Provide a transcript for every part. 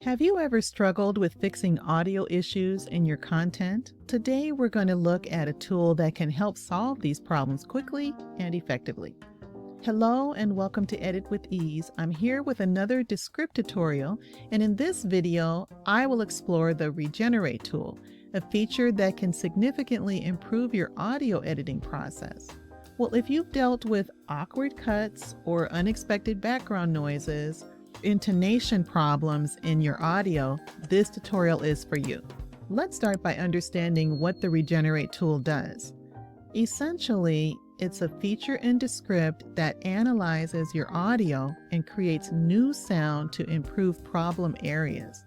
Have you ever struggled with fixing audio issues in your content? Today, we're going to look at a tool that can help solve these problems quickly and effectively. Hello and welcome to Edit with Ease. I'm here with another Descript tutorial, and in this video, I will explore the Regenerate tool, a feature that can significantly improve your audio editing process. Well, if you've dealt with awkward cuts or unexpected background noises, intonation problems in your audio, this tutorial is for you. Let's start by understanding what the Regenerate tool does. Essentially, it's a feature in Descript that analyzes your audio and creates new sound to improve problem areas.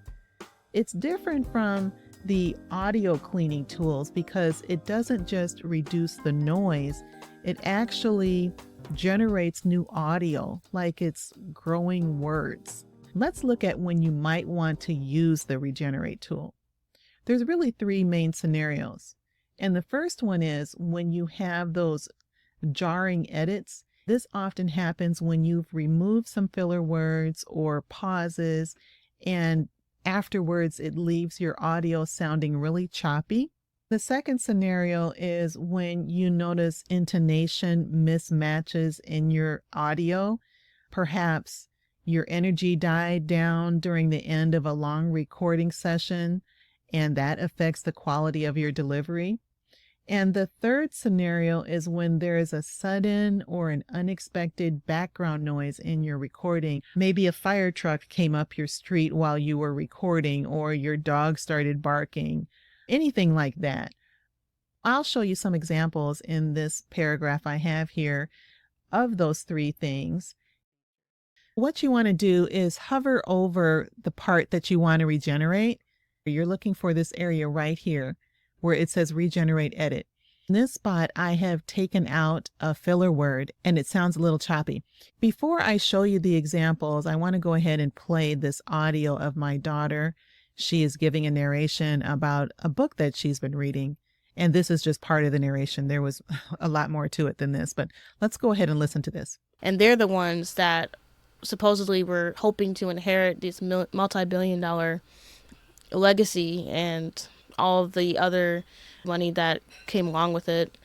It's different from the audio cleaning tools because it doesn't just reduce the noise, it actually generates new audio, like it's growing words. Let's look at when you might want to use the Regenerate tool. There's really three main scenarios. And the first one is when you have those jarring edits. This often happens when you've removed some filler words or pauses, and afterwards it leaves your audio sounding really choppy. The second scenario is when you notice intonation mismatches in your audio. Perhaps your energy died down during the end of a long recording session, and that affects the quality of your delivery. And the third scenario is when there is a sudden or an unexpected background noise in your recording. Maybe a fire truck came up your street while you were recording, or your dog started barking. Anything like that. I'll show you some examples in this paragraph I have here of those three things. What you want to do is hover over the part that you want to regenerate. You're looking for this area right here where it says Regenerate Edit. In this spot, I have taken out a filler word and it sounds a little choppy. Before I show you the examples, I want to go ahead and play this audio of my daughter. She is giving a narration about a book that she's been reading. And this is just part of the narration. There was a lot more to it than this, but let's go ahead and listen to this. And they're the ones that supposedly were hoping to inherit this multi-billion-dollar legacy and all the other money that came along with it.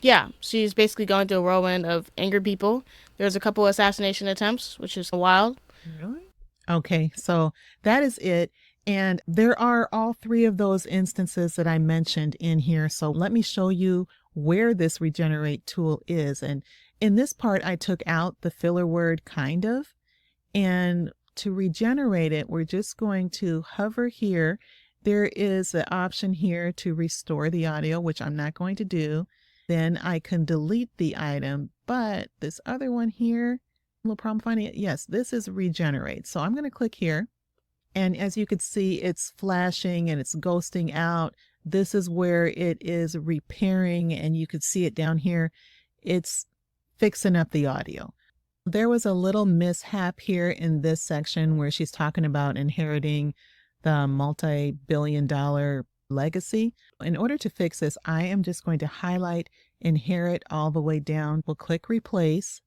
Yeah, she's basically going through a whirlwind of angry people. There's a couple assassination attempts, which is wild. Really? Okay, so that is it. And there are all three of those instances that I mentioned in here. So let me show you where this Regenerate tool is. And in this part, I took out the filler word kind of. And to regenerate it, we're just going to hover here. There is the option here to restore the audio, which I'm not going to do. Then I can delete the item. But this other one here, a little problem finding it. Yes, this is Regenerate. So I'm going to click here. And as you can see, it's flashing and it's ghosting out. This is where it is repairing, and you can see it down here. It's fixing up the audio. There was a little mishap here in this section where she's talking about inheriting the multi-billion-dollar legacy. In order to fix this, I am just going to highlight Inherit all the way down. We'll click Replace,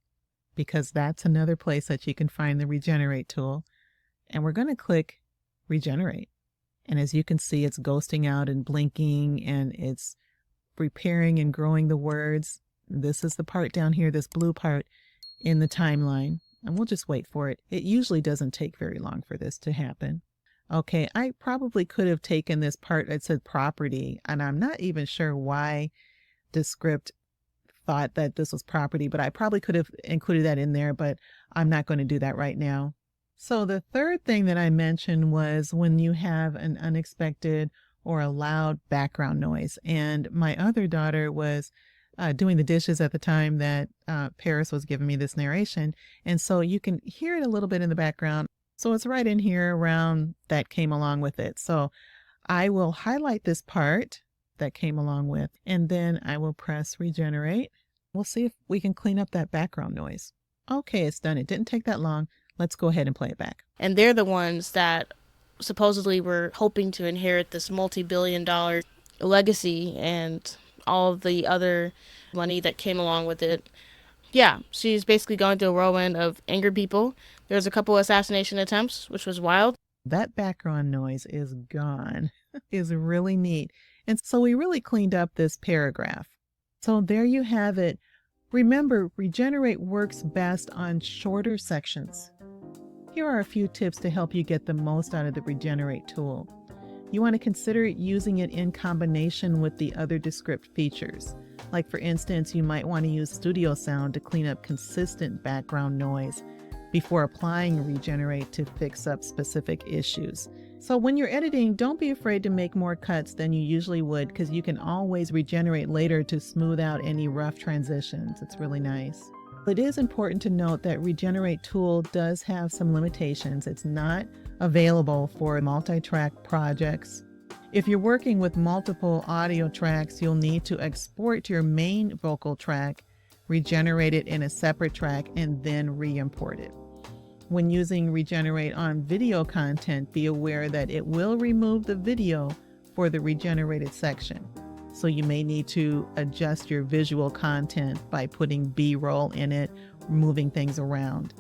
because that's another place that you can find the Regenerate tool. And we're going to click Regenerate. And as you can see, it's ghosting out and blinking, and it's repairing and growing the words. This is the part down here, this blue part in the timeline. And we'll just wait for it. It usually doesn't take very long for this to happen. Okay, I probably could have taken this part that said property, and I'm not even sure why Descript thought that this was property, but I probably could have included that in there, but I'm not going to do that right now. So the third thing that I mentioned was when you have an unexpected or a loud background noise. And my other daughter was doing the dishes at the time that Paris was giving me this narration. And so you can hear it a little bit in the background. So it's right in here around that came along with it. So I will highlight this part that came along with, and then I will press Regenerate. We'll see if we can clean up that background noise. Okay, it's done. It didn't take that long. Let's go ahead and play it back. And they're the ones that supposedly were hoping to inherit this multi-billion-dollar legacy and all the other money that came along with it. Yeah, she's basically going through a whirlwind of angry people. There's a couple assassination attempts, which was wild. That background noise is gone. Is really neat. And so we really cleaned up this paragraph. So there you have it. Remember, Regenerate works best on shorter sections. Here are a few tips to help you get the most out of the Regenerate tool. You want to consider using it in combination with the other Descript features. Like for instance, you might want to use studio sound to clean up consistent background noise before applying Regenerate to fix up specific issues. So when you're editing, don't be afraid to make more cuts than you usually would, because you can always regenerate later to smooth out any rough transitions. It's really nice. It is important to note that Regenerate tool does have some limitations. It's not available for multi-track projects. If you're working with multiple audio tracks, you'll need to export your main vocal track, regenerate it in a separate track, and then re-import it. When using Regenerate on video content, be aware that it will remove the video for the regenerated section. So you may need to adjust your visual content by putting B-roll in it, moving things around.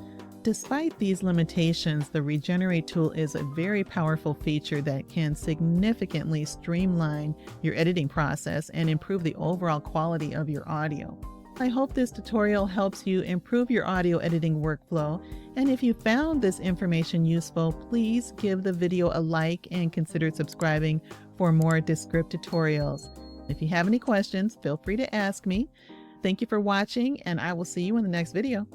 Despite these limitations, the Regenerate tool is a very powerful feature that can significantly streamline your editing process and improve the overall quality of your audio. I hope this tutorial helps you improve your audio editing workflow. And if you found this information useful, please give the video a like and consider subscribing for more Descript tutorials. If you have any questions, feel free to ask me. Thank you for watching, and I will see you in the next video.